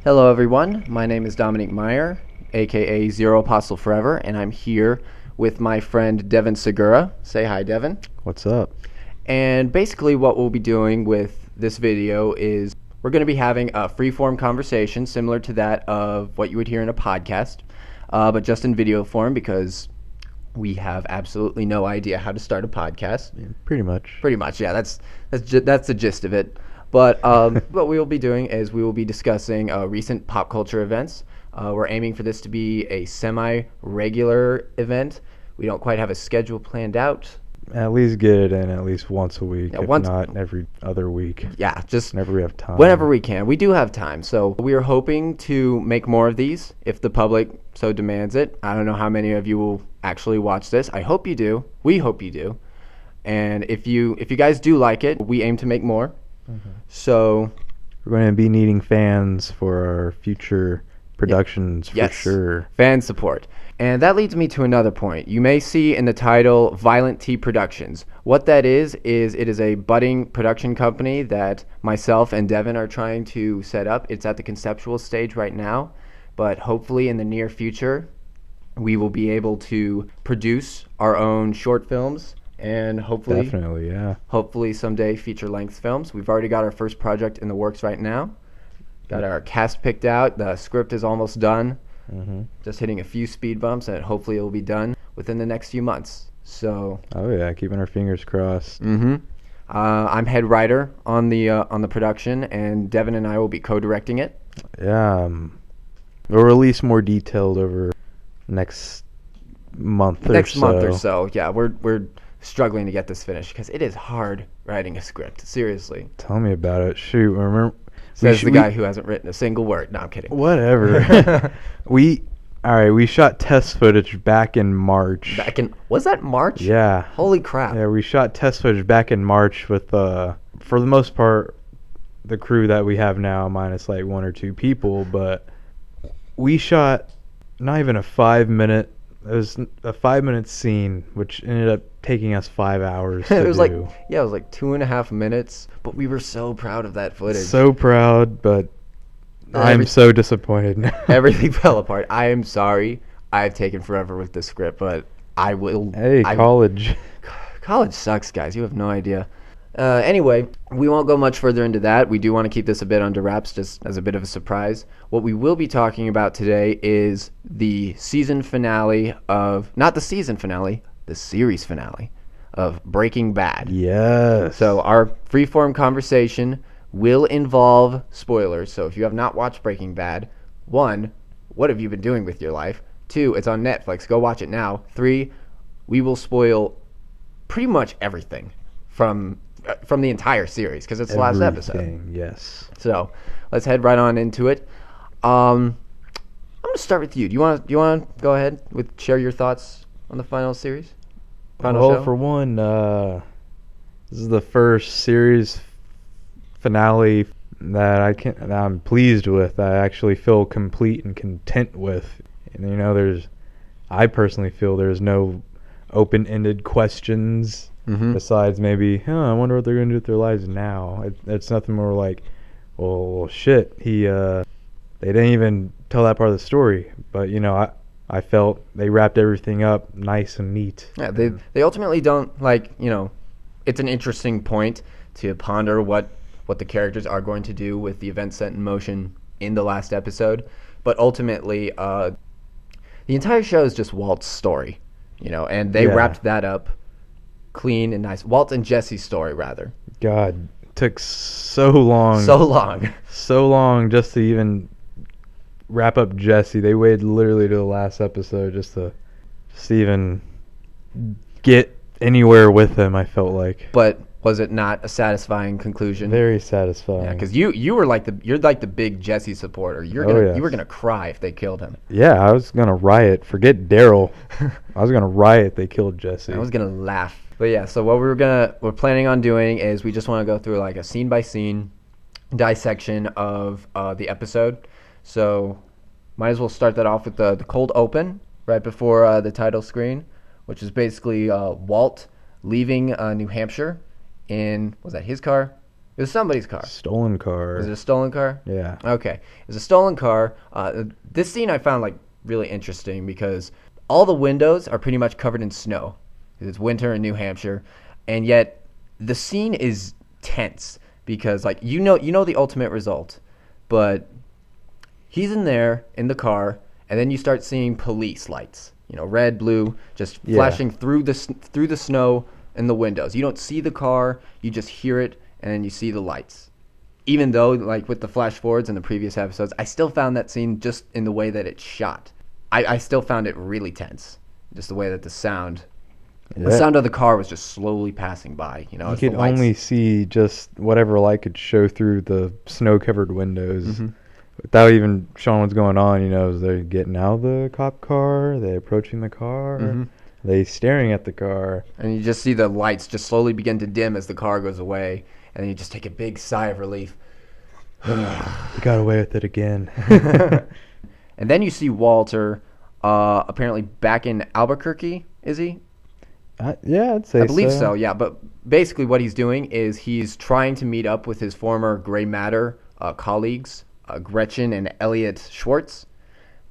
Hello, everyone. My name is Dominic Meyer, aka Zero Apostle Forever, and I'm here with my friend Devin Segura. Say hi, Devin. What's up? And basically, what we'll be doing with this video is we're going to be having a free-form conversation similar to that of what you would hear in a podcast, but just in video form because we have absolutely no idea how to start a podcast. Yeah, pretty much. Pretty much, yeah. That's the gist of it. But what we will be doing is we will be discussing recent pop culture events. We're aiming for this to be a semi-regular event. We don't quite have a schedule planned out. At least get it in at least once a week, Yeah, if not every other week. Yeah, just whenever we have time. whenever we can. We do have time. So we are hoping to make more of these if the public so demands it. I don't know how many of you will actually watch this. I hope you do. We hope you do. And if you guys do like it, we aim to make more. Mm-hmm. So we're going to be needing fans for our future productions for sure. Fan support. And that leads me to another point. You may see in the title Violent T Productions. What that is it is a budding production company that myself and Devin are trying to set up. It's at the conceptual stage right now, but hopefully in the near future we will be able to produce our own short films and hopefully someday feature-length films. We've already got our first project in the works right now. Got our cast picked out. The script is almost done. Mm-hmm. Just hitting a few speed bumps, and hopefully it will be done within the next few months. So. Oh yeah, keeping our fingers crossed. Mm-hmm. I'm head writer on the production, and Devin and I will be co-directing it. Yeah, we'll release more detailed over next month or so. Yeah, we're struggling to get this finished because it is hard writing a script. Seriously. Tell me about it. Shoot, remember? Says the guy who hasn't written a single word. No, I'm kidding. Whatever. We shot test footage back in March. Was that March? Yeah. Holy crap. Yeah, we shot test footage back in March with, for the most part, the crew that we have now, minus like one or two people, but we shot not even a 5-minute. It was a 5-minute scene, which ended up taking us 5 hours to it was do. It was like 2.5 minutes, but we were so proud of that footage. So proud, but I'm so disappointed now. Everything fell apart. I am sorry. I've taken forever with this script, but I will. Hey, college. College sucks, guys. You have no idea. Anyway, we won't go much further into that. We do want to keep this a bit under wraps, just as a bit of a surprise. What we will be talking about today is the season finale of, not the season finale, the series finale of Breaking Bad. Yes. So our freeform conversation will involve spoilers. So if you have not watched Breaking Bad, 1, what have you been doing with your life? 2, it's on Netflix. Go watch it now. 3, we will spoil pretty much everything from the entire series because it's the last episode. Yes. So let's head right on into it. I'm gonna start with you. Do you want to go ahead with share your thoughts on the final series? Show? For one, this is the first series finale that I'm pleased with. I actually feel complete and content with. And I personally feel there's no open-ended questions. Mm-hmm. Besides maybe, I wonder what they're going to do with their lives now. It's nothing more like, well, shit, they didn't even tell that part of the story. But, I felt they wrapped everything up nice and neat. Yeah, they ultimately don't, it's an interesting point to ponder what the characters are going to do with the events set in motion in the last episode. But ultimately, the entire show is just Walt's story, and they wrapped that up clean and nice. Walt and Jesse's story, rather. God, it took so long just to even wrap up Jesse. They waited literally to the last episode just to even get anywhere with him, I felt like. But was it not a satisfying conclusion? Very satisfying. Yeah, because you're like the big Jesse supporter. You were gonna cry if they killed him. Yeah, I was gonna riot. Forget Daryl. I was gonna riot if they killed Jesse. I was gonna laugh. But yeah, so what we're planning on doing is we just want to go through like a scene by scene dissection of the episode. So might as well start that off with the cold open right before the title screen, which is basically Walt leaving New Hampshire in, was that his car? It was somebody's car. Stolen car. Was it a stolen car? Yeah. Okay. It was a stolen car. This scene I found like really interesting because all the windows are pretty much covered in snow. It's winter in New Hampshire, and yet the scene is tense because like you know the ultimate result, but he's in there in the car, and then you start seeing police lights, red, blue, just flashing through the snow in the windows. You don't see the car, you just hear it, and then you see the lights. Even though, like with the flash forwards in the previous episodes, I still found that scene just in the way that it's shot. I still found it really tense, just the way that the sound of the car was just slowly passing by. You could only see just whatever light could show through the snow-covered windows. Without even showing what's going on, is they getting out of the cop car? Are they approaching the car? Are they staring at the car? And you just see the lights just slowly begin to dim as the car goes away, and then you just take a big sigh of relief. We got away with it again. And then you see Walter apparently back in Albuquerque, is he? Yeah, I'd say so. I believe so, yeah. But basically what he's doing is he's trying to meet up with his former Gray Matter colleagues, Gretchen and Elliot Schwartz.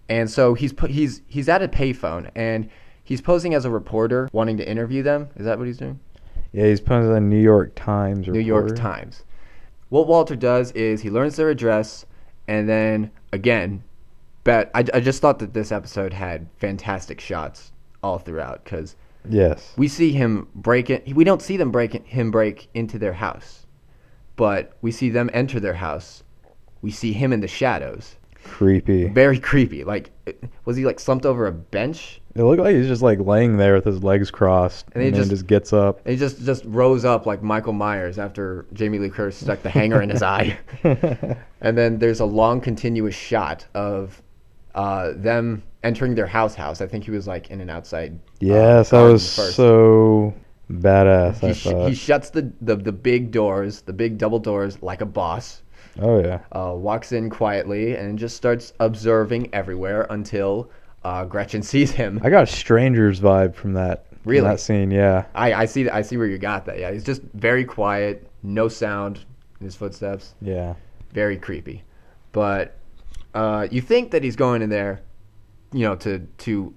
And so he's at a payphone, and he's posing as a reporter wanting to interview them. Is that what he's doing? Yeah, he's posing as a New York Times reporter. New York Times. What Walter does is he learns their address, and then, again, I just thought that this episode had fantastic shots all throughout, because we see him break it. We don't see them break into their house, but we see them enter their house. We see him in the shadows. Creepy. Very creepy. Like, was he like slumped over a bench? It looked like he's just like laying there with his legs crossed, and then just gets up. And he just rose up like Michael Myers after Jamie Lee Curtis stuck the hanger in his eye. And then there's a long continuous shot of them entering their house. I think he was like in an outside. Yes, that was so badass. I thought he shuts the big doors, the big double doors, like a boss. Oh yeah. Walks in quietly and just starts observing everywhere until Gretchen sees him. I got a Strangers vibe from that. Really? From that scene, yeah. I see where you got that. Yeah, he's just very quiet, no sound in his footsteps. Yeah. Very creepy. But you think that he's going in there, to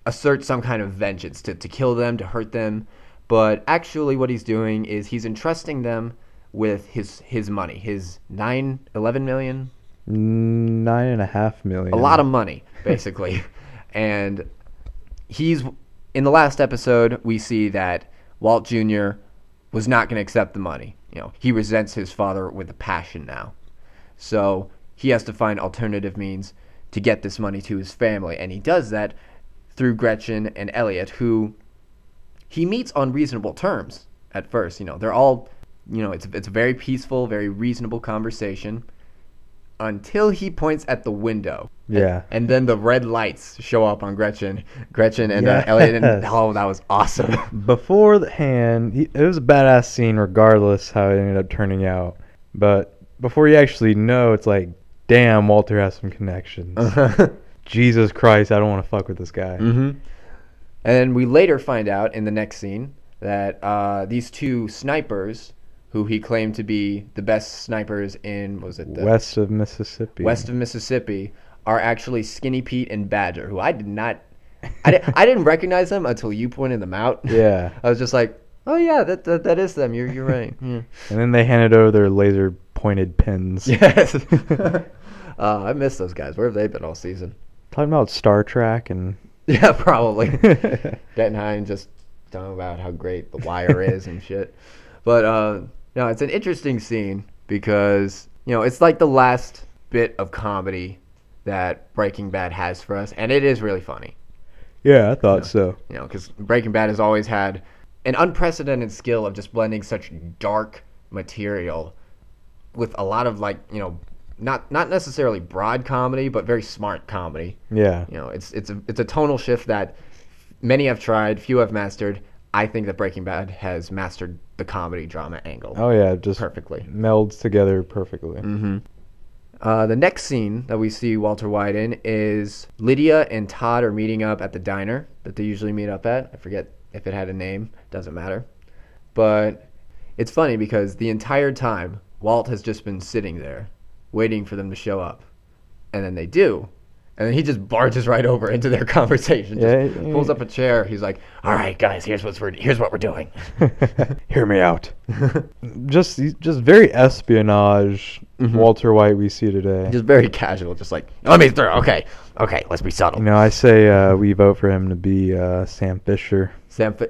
assert some kind of vengeance, to kill them, to hurt them. But actually what he's doing is he's entrusting them with his money, his 11 million? 9.5 million. A lot of money, basically. And in the last episode, we see that Walt Jr. was not going to accept the money. He resents his father with a passion now. So he has to find alternative means to get this money to his family. And he does that through Gretchen and Elliot, who he meets on reasonable terms at first. They're all, it's a very peaceful, very reasonable conversation until he points at the window. Yeah. And then the red lights show up on Gretchen and Elliot. And, that was awesome. Beforehand, it was a badass scene regardless how it ended up turning out. But before you actually know, it's like, damn, Walter has some connections. Jesus Christ, I don't want to fuck with this guy. Mm-hmm. And we later find out in the next scene that these two snipers, who he claimed to be the best snipers in, West of Mississippi, are actually Skinny Pete and Badger, who I didn't recognize them until you pointed them out. Yeah. I was just like, oh yeah, that is them. You're right. Yeah. And then they handed over their laser pointed pins. Yes. I miss those guys. Where have they been all season? Talking about Star Trek and... Yeah, probably. Getting high and just talking about how great The Wire is and shit. But, no, it's an interesting scene because, it's like the last bit of comedy that Breaking Bad has for us, and it is really funny. Yeah, I thought so. Because Breaking Bad has always had an unprecedented skill of just blending such dark material with a lot of, not necessarily broad comedy, but very smart comedy. Yeah. It's a tonal shift that many have tried, few have mastered. I think that Breaking Bad has mastered the comedy drama angle. Oh yeah, just perfectly. Melds together perfectly. Mm-hmm. The next scene that we see Walter White in is Lydia and Todd are meeting up at the diner that they usually meet up at. I forget if it had a name. Doesn't matter. But it's funny because the entire time Walt has just been sitting there waiting for them to show up. And then they do. And then he just barges right over into their conversation. Just pulls up a chair. He's like, "All right, guys, here's what we're doing. Hear me out." just very espionage. Walter White we see today. Just very casual. Just like, let me through. Okay, let's be subtle. You know, I say we vote for him to be Sam Fisher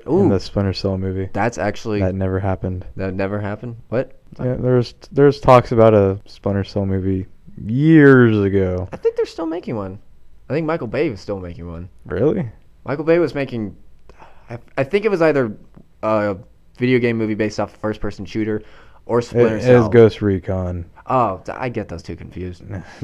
Ooh, in the Splinter Cell movie. that's actually That never happened. that never happened. What? Yeah, there's talks about a Splinter Cell movie years ago. I think they're still making one. I think Michael Bay was still making one. Really? Michael Bay was making. I think it was either a video game movie based off a first-person shooter or Splinter It Cell. is Ghost Recon. Oh, I get those two confused.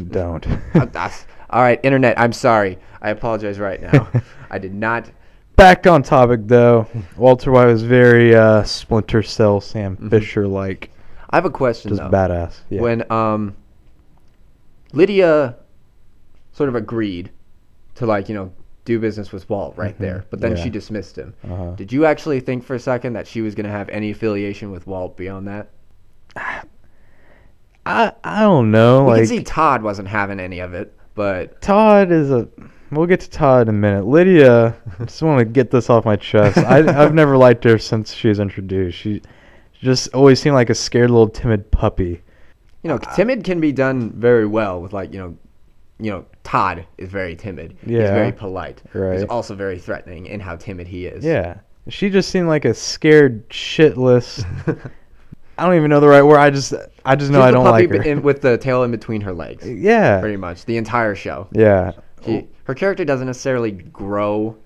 Don't. All right, Internet, I'm sorry. I apologize right now. I did not. Back on topic, though. Walter White was very Splinter Cell, Sam Fisher-like. I have a question, Just though. badass. Yeah. When Lydia sort of agreed to, do business with Walt right there, but then she dismissed him. Did you actually think for a second that she was going to have any affiliation with Walt beyond that? I don't know. We can see Todd wasn't having any of it, but Todd is a... We'll get to Todd in a minute. Lydia, I just want to get this off my chest. I've never liked her since she was introduced. She just always seemed like a scared little timid puppy. timid can be done very well with Todd is very timid. Yeah. He's very polite. Right. He's also very threatening in how timid he is. Yeah. She just seemed like a scared shitless... I don't even know the right word. I just know I don't like her. With the tail in between her legs. Yeah. Pretty much. The entire show. Yeah. Her character doesn't necessarily grow,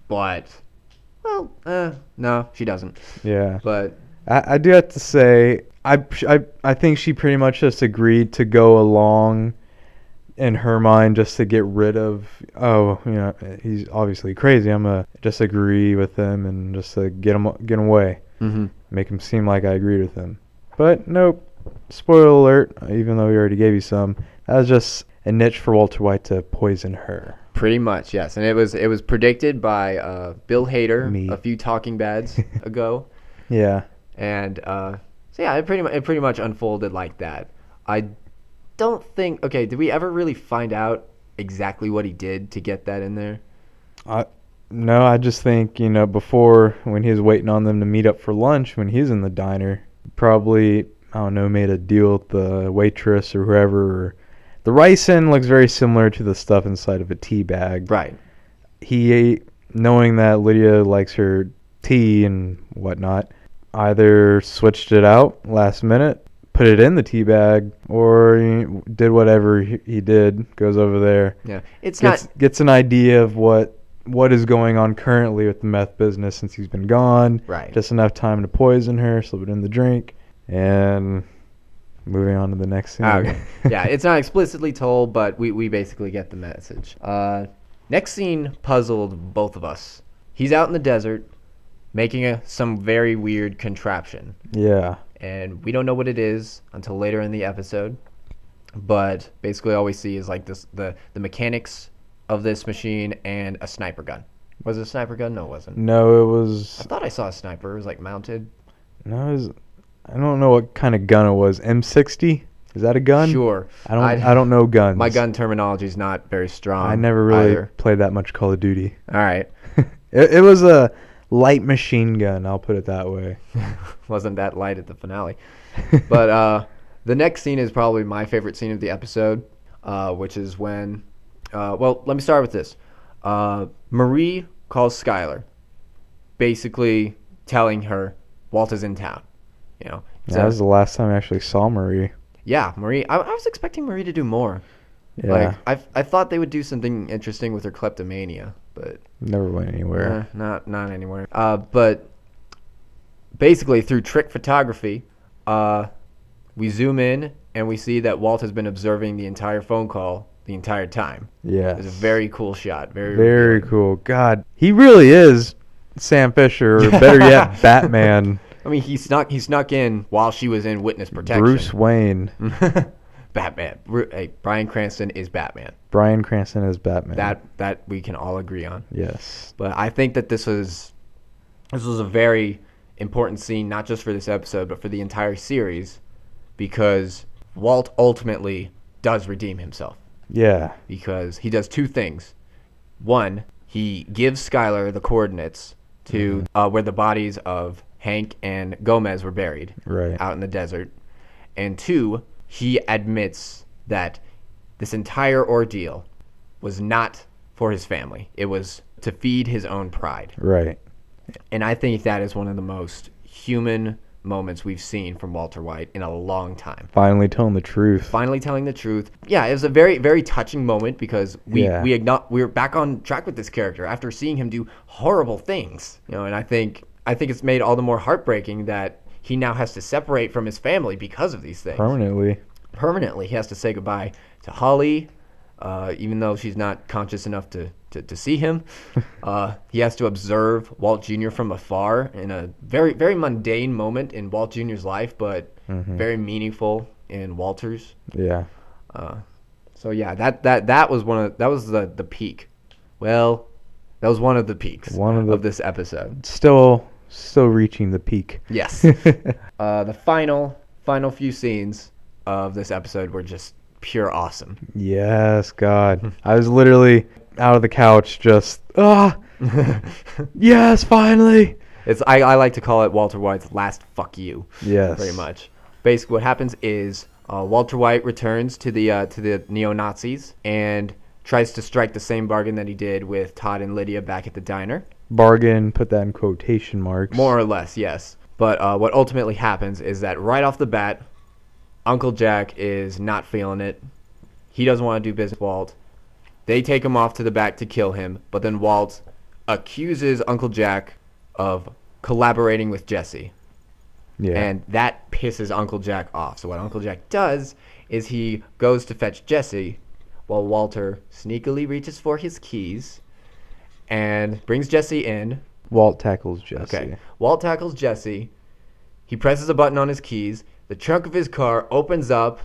but... Well, no, she doesn't. Yeah. But... I do have to say, I think she pretty much just agreed to go along in her mind just to get rid of, he's obviously crazy. I'm going to just agree with him and just to get him away. Mm-hmm. Make him seem like I agreed with him. But nope. Spoiler alert, even though we already gave you some. That was just a niche for Walter White to poison her. Pretty much, yes. And it was predicted by Bill Hader a few Talking Bads ago. Yeah. And it pretty much unfolded like that. I don't think. Okay, did we ever really find out exactly what he did to get that in there? No, I just think before when he was waiting on them to meet up for lunch when he was in the diner, probably made a deal with the waitress or whoever. The ricin looks very similar to the stuff inside of a tea bag. Right. He ate, knowing that Lydia likes her tea and whatnot, either switched it out last minute, put it in the tea bag, or he did whatever he did, goes over there. Yeah. Gets an idea of what is going on currently with the meth business since he's been gone. Right. Just enough time to poison her, slip it in the drink, and moving on to the next scene. Okay. Yeah, it's not explicitly told, but we basically get the message. Next scene puzzled both of us. He's out in the desert making some very weird contraption. Yeah. And we don't know what it is until later in the episode. But basically all we see is like this the mechanics of this machine and a sniper gun. Was it a sniper gun? No, it wasn't. No, it was... I thought I saw a sniper. It was like mounted. No, it was... I don't know what kind of gun it was. M60? Is that a gun? Sure. I don't know guns. My gun terminology is not very strong. I never really either. played that much Call of Duty. All right. It was a light machine gun, I'll put it that way. Wasn't that light at the finale. But the next scene is probably my favorite scene of the episode, which is when... let me start with this. Marie calls Skylar, basically telling her Walt is in town. That was the last time I actually saw Marie. Yeah, Marie. I was expecting Marie to do more. Yeah. Like I thought they would do something interesting with her kleptomania, but never went anywhere. Not anywhere. But basically through trick photography, we zoom in and we see that Walt has been observing the entire phone call the entire time. Yeah. It's a very cool shot. Very cool. God, he really is Sam Fisher, or better yet, Batman. I mean, he snuck in while she was in witness protection. Bruce Wayne. Batman. Hey, Bryan Cranston is Batman. Bryan Cranston is Batman. That we can all agree on. Yes. But I think that this was a very important scene, not just for this episode, but for the entire series, because Walt ultimately does redeem himself. Yeah. Because he does two things. One, he gives Skylar the coordinates to where the bodies of Hank and Gomez were buried out in the desert. And two, he admits that this entire ordeal was not for his family. It was to feed his own pride. Right. And I think that is one of the most human moments we've seen from Walter White in a long time. Finally telling the truth. Finally telling the truth. Yeah, it was a very, very touching moment because we're back on track with this character after seeing him do horrible things. And I think it's made all the more heartbreaking that he now has to separate from his family because of these things. Permanently. He has to say goodbye to Holly, even though she's not conscious enough to see him. He has to observe Walt Jr. from afar in a very, very mundane moment in Walt Jr.'s life, but very meaningful in Walter's. Yeah. So yeah, that was the peak. Well, that was one of the peaks of this episode. Still reaching the peak. Yes. The final few scenes of this episode were just pure awesome. Yes, God. I was literally out of the couch just, yes, finally. I like to call it Walter White's last fuck you. Yes. Very much. Basically what happens is Walter White returns to the neo-Nazis and tries to strike the same bargain that he did with Todd and Lydia back at the diner. Bargain, put that in quotation marks. More or less, yes. But what ultimately happens is that right off the bat, Uncle Jack is not feeling it. He doesn't want to do business with Walt. They take him off to the back to kill him, but then Walt accuses Uncle Jack of collaborating with Jesse. Yeah. And that pisses Uncle Jack off. So what Uncle Jack does is he goes to fetch Jesse while Walter sneakily reaches for his keys and brings Jesse in. Walt tackles Jesse. Okay. Walt tackles Jesse. He presses a button on his keys. The trunk of his car opens up,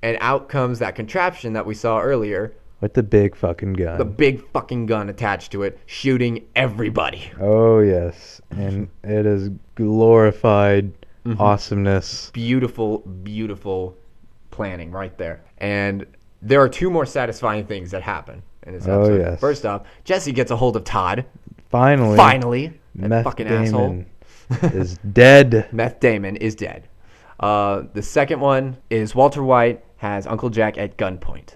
and out comes that contraption that we saw earlier. With the big fucking gun. The big fucking gun attached to it, shooting everybody. Oh, yes. And it is glorified awesomeness. Beautiful, beautiful planning right there. And there are two more satisfying things that happen in this episode. Oh, yes. First off, Jesse gets a hold of Todd. Finally. That Meth fucking Damon asshole. is dead. Meth Damon is dead. The second one is Walter White has Uncle Jack at gunpoint.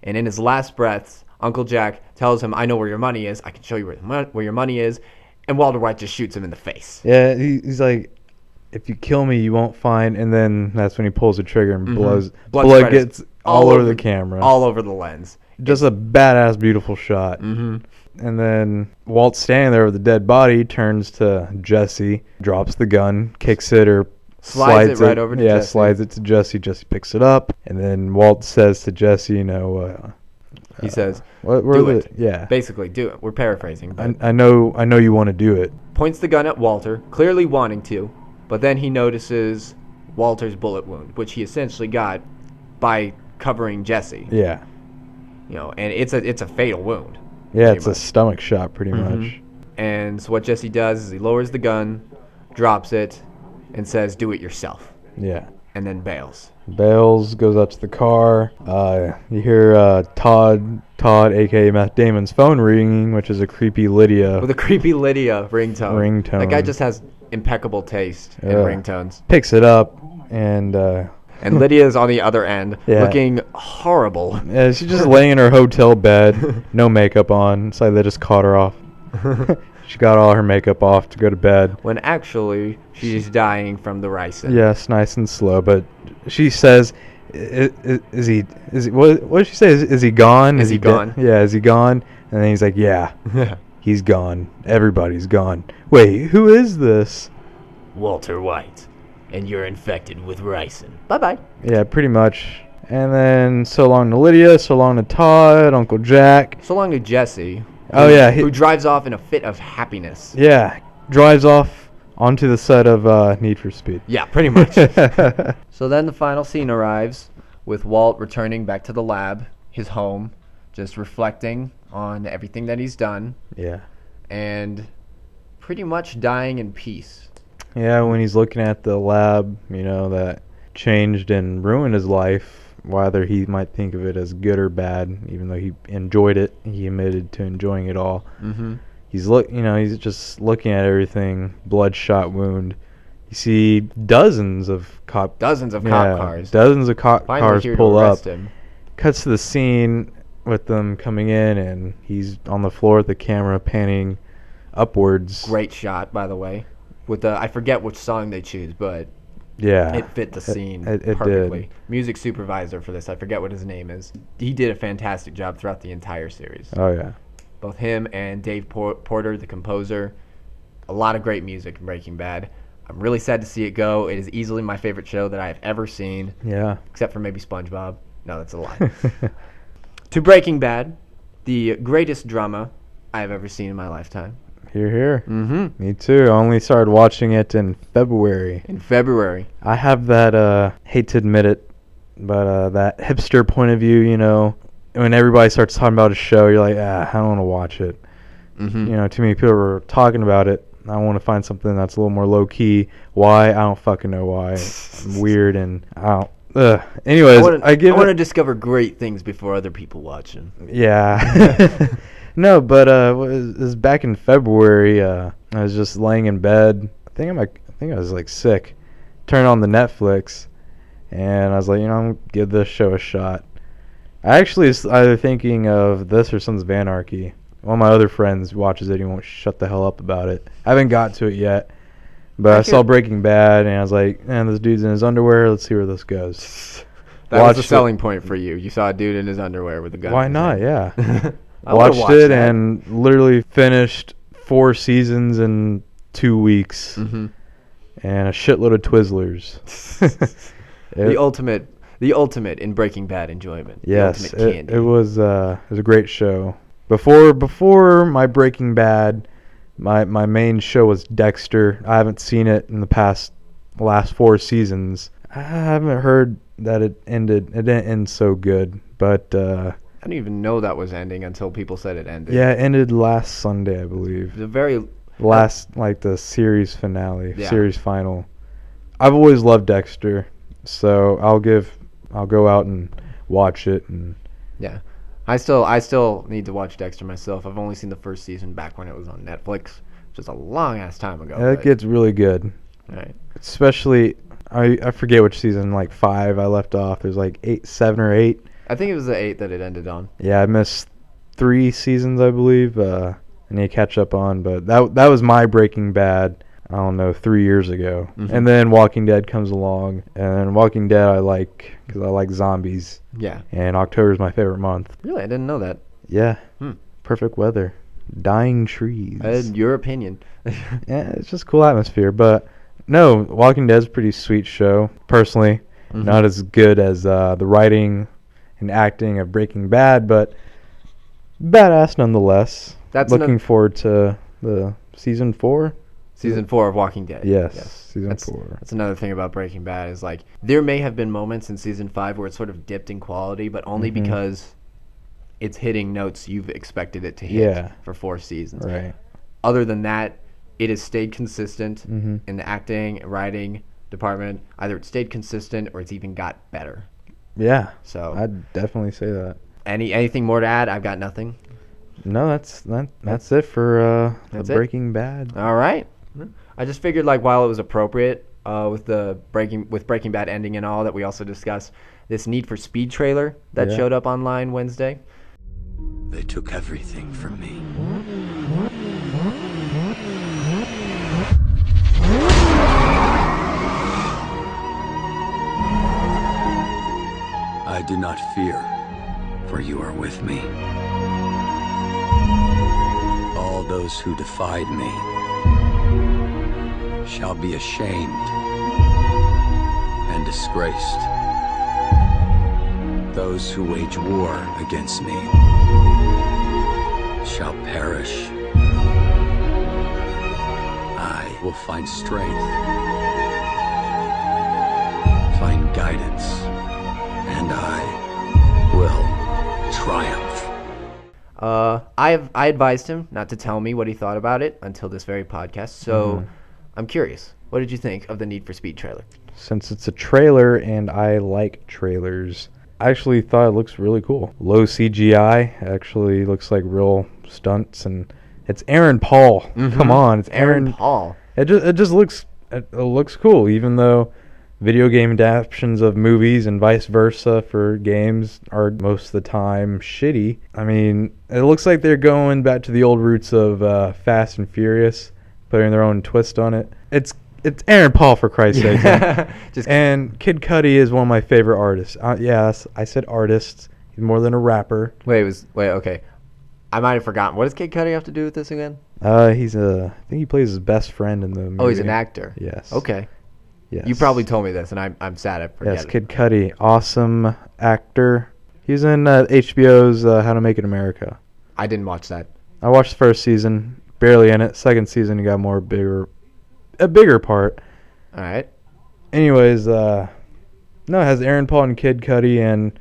And in his last breaths, Uncle Jack tells him, I know where your money is. I can show you where your money is. And Walter White just shoots him in the face. Yeah, he's like, if you kill me, you won't find. And then that's when he pulls the trigger and blood gets all over the camera. All over the lens. Just a badass, beautiful shot. And then Walt's standing there with the dead body, turns to Jesse, drops the gun, kicks it or slides it right over to Jesse. Yeah, slides it to Jesse. Jesse picks it up. And then Walt says to Jesse, he says, do it. Yeah. Basically, do it. We're paraphrasing. But I know you want to do it. Points the gun at Walter, clearly wanting to, but then he notices Walter's bullet wound, which he essentially got by covering Jesse. Yeah. And it's a fatal wound. Yeah, it's a stomach shot pretty much. And so what Jesse does is he lowers the gun, drops it, and says, do it yourself. Yeah. And then bails. Goes up to the car. You hear Todd, a.k.a. Meth Damon's phone ringing, which is a creepy Lydia. With a creepy Lydia ringtone. That guy just has impeccable taste in ringtones. Picks it up, and Lydia's on the other end, looking horrible. Yeah, she's just laying in her hotel bed, no makeup on. It's like they just caught her off. She got all her makeup off to go to bed. When actually, she's dying from the ricin. Yes, nice and slow. But she says, is he what did she say? Is he gone? Is he gone? Yeah, is he gone? And then he's like, yeah, he's gone. Everybody's gone. Wait, who is this? Walter White. And you're infected with ricin. Bye-bye. Yeah, pretty much. And then so long to Lydia, so long to Todd, Uncle Jack. So long to Jesse. Who drives off in a fit of happiness. Yeah, drives off onto the set of Need for Speed. Yeah, pretty much. So then the final scene arrives with Walt returning back to the lab, his home, just reflecting on everything that he's done. Yeah. And pretty much dying in peace. Yeah, when he's looking at the lab, that changed and ruined his life, whether he might think of it as good or bad, even though he enjoyed it, he admitted to enjoying it all. Mm-hmm. He's just looking at everything, bloodshot wound. You see dozens of cop cars. Dozens of cop cars pull up. Cuts to the scene with them coming in, and he's on the floor with the camera panning upwards. Great shot, by the way. With I forget which song they choose, but yeah, it fit the scene it perfectly. Did. Music supervisor for this, I forget what his name is. He did a fantastic job throughout the entire series. Oh yeah. Both him and Dave Porter, the composer. A lot of great music in Breaking Bad. I'm really sad to see it go. It is easily my favorite show that I have ever seen. Yeah. Except for maybe SpongeBob. No, that's a lie. To Breaking Bad, the greatest drama I have ever seen in my lifetime. Hear, hear. Mm-hmm. Me too. I only started watching it in February. I have that, hate to admit it, but that hipster point of view, when everybody starts talking about a show, you're like, I don't want to watch it. Mm-hmm. Too many people are talking about it. I want to find something that's a little more low-key. Why? I don't fucking know why. I'm weird and I don't... Anyways, I want to discover great things before other people watch them. Yeah. No, but it was back in February. I was just laying in bed. I think I was like sick. Turned on the Netflix, and I was like, I'm gonna give this show a shot. I actually was either thinking of this or Sons of Anarchy. One of my other friends watches it. He won't shut the hell up about it. I haven't got to it yet, but I saw Breaking Bad, and I was like, man, this dude's in his underwear. Let's see where this goes. That was a selling point for you. You saw a dude in his underwear with a gun. Why not? Yeah. Watched it and literally finished 4 seasons in 2 weeks. Mm-hmm. And a shitload of Twizzlers. The ultimate in Breaking Bad enjoyment. Yes, it was a great show. Before my Breaking Bad, my main show was Dexter. I haven't seen it in the last 4 seasons. I haven't heard that it ended. It didn't end so good, but I didn't even know that was ending until people said it ended. Yeah, it ended last Sunday, I believe. The very last, the series finale, series final. I've always loved Dexter, so I'll go out and watch it. And yeah, I still need to watch Dexter myself. I've only seen the first season back when it was on Netflix, which is a long ass time ago. Yeah, it gets really good. Right. Especially, I forget which season, 5 I left off. There's 7 or 8. I think it was the 8 that it ended on. Yeah, I missed 3 seasons, I believe. I need to catch up on, but that was my Breaking Bad, I don't know, 3 years ago. Mm-hmm. And then Walking Dead comes along, and Walking Dead I like because I like zombies. Yeah. And October's my favorite month. Really? I didn't know that. Yeah. Perfect weather. Dying trees. Your opinion. Yeah, it's just cool atmosphere, but no, Walking Dead's a pretty sweet show, personally. Mm-hmm. Not as good as the writing and acting of Breaking Bad, but badass nonetheless. Looking forward to the season 4. Season 4 of Walking Dead. Yes. Season 4. That's another thing about Breaking Bad is there may have been moments in season 5 where it sort of dipped in quality, but only because it's hitting notes you've expected it to hit for 4 seasons. Right. Other than that, it has stayed consistent in the acting, writing department. Either it stayed consistent or it's even got better. Yeah. So I'd definitely say that. Anything more to add? I've got nothing. No, that's it for Breaking Bad. All right. I just figured while it was appropriate with Breaking Bad ending and all that we also discussed this Need for Speed trailer that showed up online Wednesday. They took everything from me. I do not fear, for you are with me. All those who defied me shall be ashamed and disgraced. Those who wage war against me shall perish. I will find strength, find guidance, and I will triumph. I advised him not to tell me what he thought about it until this very podcast. So I'm curious. What did you think of the Need for Speed trailer? Since it's a trailer and I like trailers, I actually thought it looks really cool. Low CGI, actually looks like real stunts, and it's Aaron Paul. Mhm. Come on, it's Aaron Paul. It just looks cool, even though video game adaptations of movies and vice versa for games are most of the time shitty. I mean, it looks like they're going back to the old roots of Fast and Furious, putting their own twist on it. It's Aaron Paul, for Christ's sake. And Kid Cudi is one of my favorite artists. Yes, I said artist. He's more than a rapper. Okay. I might have forgotten. What does Kid Cudi have to do with this again? I think he plays his best friend in the movie. Oh, he's an actor. Yes. Okay. Yes. You probably told me this, and I'm sad I forget Yes, it. Kid Cudi, awesome actor. He's in HBO's How to Make It in America. I didn't watch that. I watched the first season, barely in it. Second season, he got a bigger part. All right. Anyways, no, it has Aaron Paul and Kid Cudi and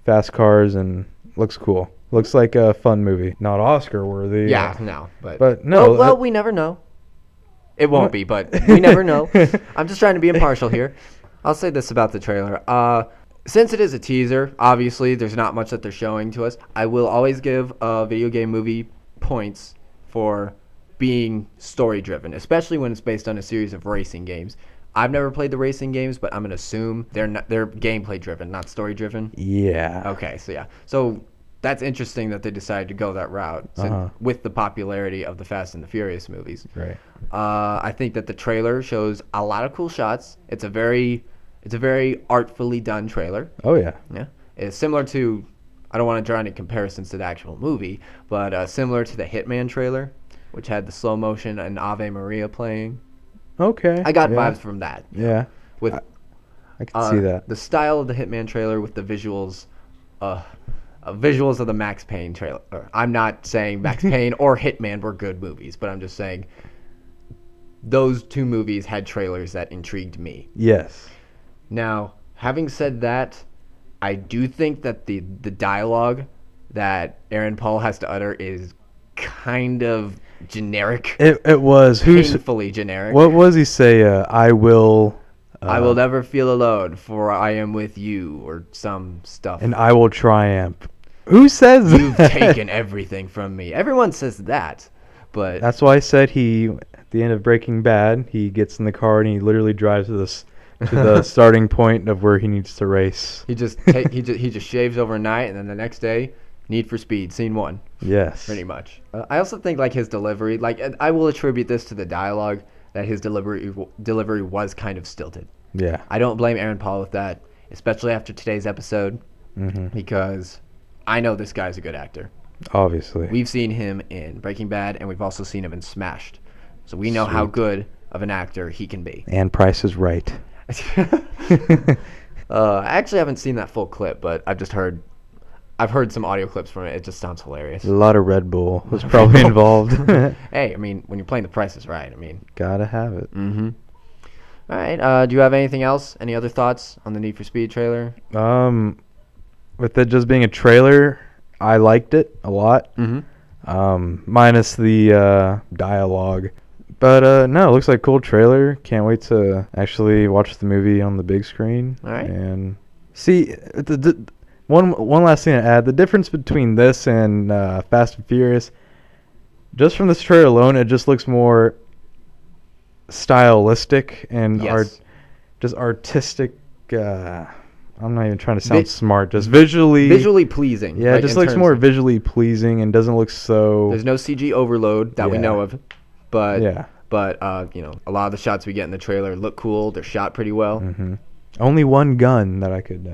fast cars, and looks cool. Looks like a fun movie. Not Oscar worthy. Yeah, no. But no. Well, we never know. It won't be, but we never know. I'm just trying to be impartial here. I'll say this about the trailer. Since it is a teaser, obviously there's not much that they're showing to us. I will always give a video game movie points for being story-driven, especially when it's based on a series of racing games. I've never played the racing games, but I'm going to assume they're gameplay-driven, not story-driven. Yeah. Okay, so yeah. So that's interesting that they decided to go that route with the popularity of the Fast and the Furious movies. Right. I think that the trailer shows a lot of cool shots. It's a very artfully done trailer. Oh, yeah. Yeah. It's similar to, I don't want to draw any comparisons to the actual movie, but similar to the Hitman trailer, which had the slow motion and Ave Maria playing. Okay. I got vibes from that. Yeah. With I can see that. The style of the Hitman trailer with the visuals of the Max Payne trailer. I'm not saying Max Payne or Hitman were good movies, but I'm just saying those two movies had trailers that intrigued me. Yes. Now, having said that, I do think that the dialogue that Aaron Paul has to utter is kind of generic. It was painfully generic. What was he say? I will never feel alone, for I am with you, or some stuff. And I will triumph. Who says that? You've taken everything from me. Everyone says that, but that's why I said at the end of Breaking Bad, he gets in the car and he literally drives to the starting point of where he needs to race. He just shaves overnight, and then the next day, Need for Speed, scene 1. Yes. Pretty much. I also think his delivery, I will attribute this to the dialogue, that his delivery was kind of stilted. Yeah. I don't blame Aaron Paul with that, especially after today's episode, because I know this guy's a good actor. Obviously. We've seen him in Breaking Bad, and we've also seen him in Smashed. So we know how good of an actor he can be. And Price is Right. I actually haven't seen that full clip, but I've heard some audio clips from it. It just sounds hilarious. A lot of Red Bull was probably involved. Hey, I mean, when you're playing The Price is Right, I mean. Gotta have it. Mm-hmm. All right. Do you have anything else? Any other thoughts on the Need for Speed trailer? With it just being a trailer, I liked it a lot. Minus the dialogue. But no, it looks like a cool trailer. Can't wait to actually watch the movie on the big screen. All right. And see, one last thing to add. The difference between this and Fast and Furious, just from this trailer alone, it just looks more stylistic and just artistic. I'm not even trying to sound smart. Just visually pleasing. Yeah, it just looks more visually pleasing and doesn't look so. There's no CG overload that we know of, but yeah. But a lot of the shots we get in the trailer look cool. They're shot pretty well. Only one gun that I could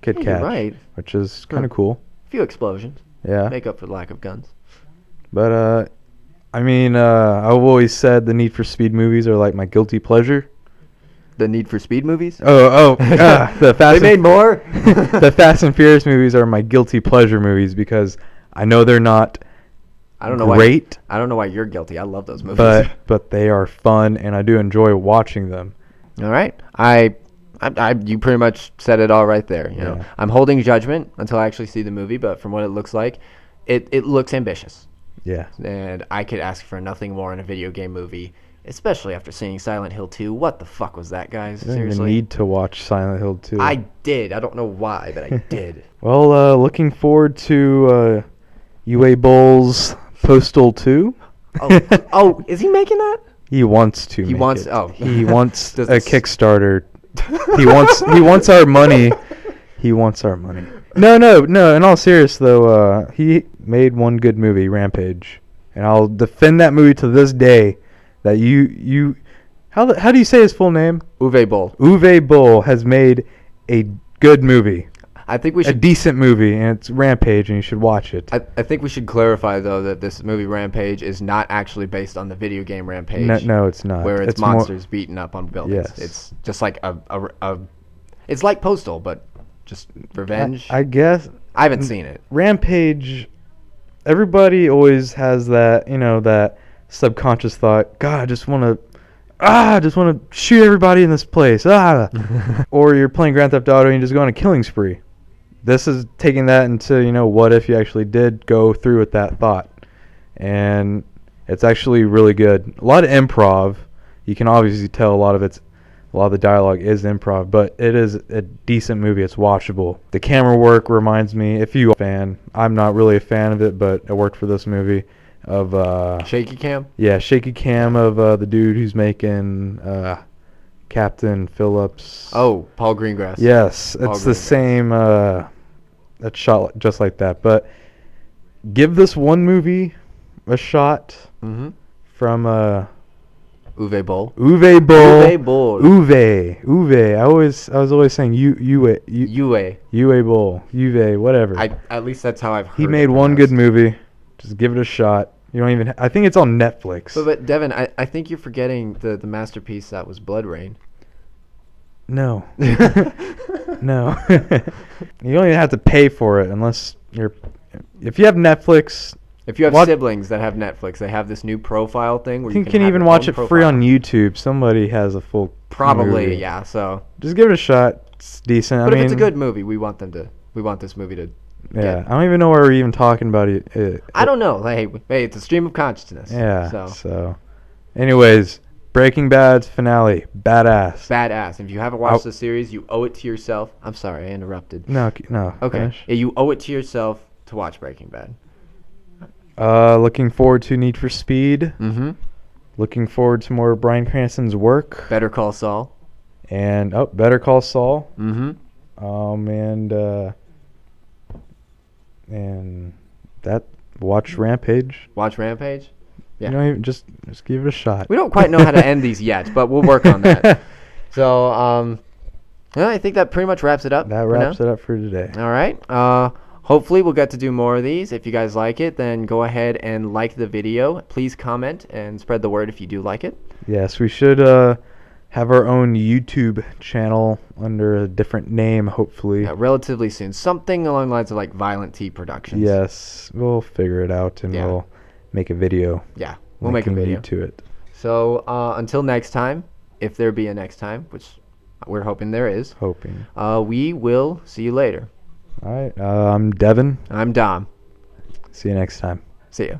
catch, you're right. Which is kind of cool. A few explosions. Yeah. Make up for the lack of guns. But I mean, I've always said the Need for Speed movies are like my guilty pleasure. The Need for Speed movies? The Fast they made more? The Fast and Furious movies are my guilty pleasure movies because I know they're not great. I don't know why you're guilty. I love those movies. But they are fun, and I do enjoy watching them. All right. You pretty much said it all right there. You know, I'm holding judgment until I actually see the movie, but from what it looks like, it looks ambitious. Yeah. And I could ask for nothing more in a video game movie especially after seeing Silent Hill 2. What the fuck was that, guys? I don't even Seriously. need to watch Silent Hill 2. I did. I don't know why, but I did. Well, looking forward to UA Bowl's Postal 2. Oh, is he making that? He wants to. He make wants. it. Oh, He wants a Does this- Kickstarter. He wants our money. He wants our money. No. In all serious though, he made one good movie, Rampage, and I'll defend that movie to this day. That you how do you say his full name? Uwe Boll. Uwe Boll has made a good movie, I think we a should. decent movie, and it's Rampage, and you should watch it. I think we should clarify though that this movie Rampage is not actually based on the video game Rampage. No, it's not. Where it's more- monsters beating up on buildings. Yes. It's just like a it's like Postal, but just revenge. I guess I haven't seen it. Rampage. Everybody always has that, that subconscious thought. God, I just want to shoot everybody in this place. Or you're playing Grand Theft Auto and you just go on a killing spree. This is taking that into, what if you actually did go through with that thought. And it's actually really good. A lot of improv. You can obviously tell a lot of the dialogue is improv, but it is a decent movie. It's watchable. The camera work reminds me, if you're a fan, I'm not really a fan of it, but it worked for this movie, of Shaky cam? yeah, shaky cam of the dude who's making Captain Phillips. Oh, Paul Greengrass. Yes, Paul it's the Greengrass. same. That shot just like that. But give this one movie a shot Mm-hmm. from Uwe Boll. Uwe Boll. Uwe Boll. Uwe. I was always saying Uwe Boll. Uwe, whatever. At least that's how I've heard He it made one good pronounced. movie. Just give it a shot. You don't even. I think it's on Netflix. But Devin, I think you're forgetting the masterpiece that was Blood Rain. No. No. You don't even have to pay for it unless you're. If you have Netflix, If you have What- siblings that have Netflix, they have this new profile thing where you can have even your watch own it free profile. on YouTube. Somebody has a full. Probably, movie. yeah. So, Just give it a shot. It's decent. but I if mean, it's a good movie, we want this movie to. Yeah. I don't even know why we're even talking about it. I don't know. Hey, it's a stream of consciousness. Yeah. So Anyways, Breaking Bad's finale, badass. badass. If you haven't watched the series, you owe it to yourself. I'm sorry, I interrupted. No. Okay. Finish. Yeah, you owe it to yourself to watch Breaking Bad. Looking forward to Need for Speed. Mm-hmm. Looking forward to more Bryan Cranston's work. Better Call Saul. And Better Call Saul. Mm-hmm. And that watch Rampage. Watch Rampage. Yeah. Even just give it a shot. We don't quite know how to end these yet, but we'll work on that. So, yeah, I think that pretty much wraps it up. That for wraps now. it up for today. All right. Hopefully we'll get to do more of these. If you guys like it, then go ahead and like the video. Please comment and spread the word if you do like it. Yes, we should have our own YouTube channel under a different name, hopefully. Relatively soon. Something along the lines of like Violent T Productions. Yes, we'll figure it out and Yeah. we'll make a video. Yeah, we'll make a linking video. you to it. So until next time, if there be a next time, which we're hoping there is, Hoping. we will see you later. All right, I'm Devin. I'm Dom. See you next time. See ya.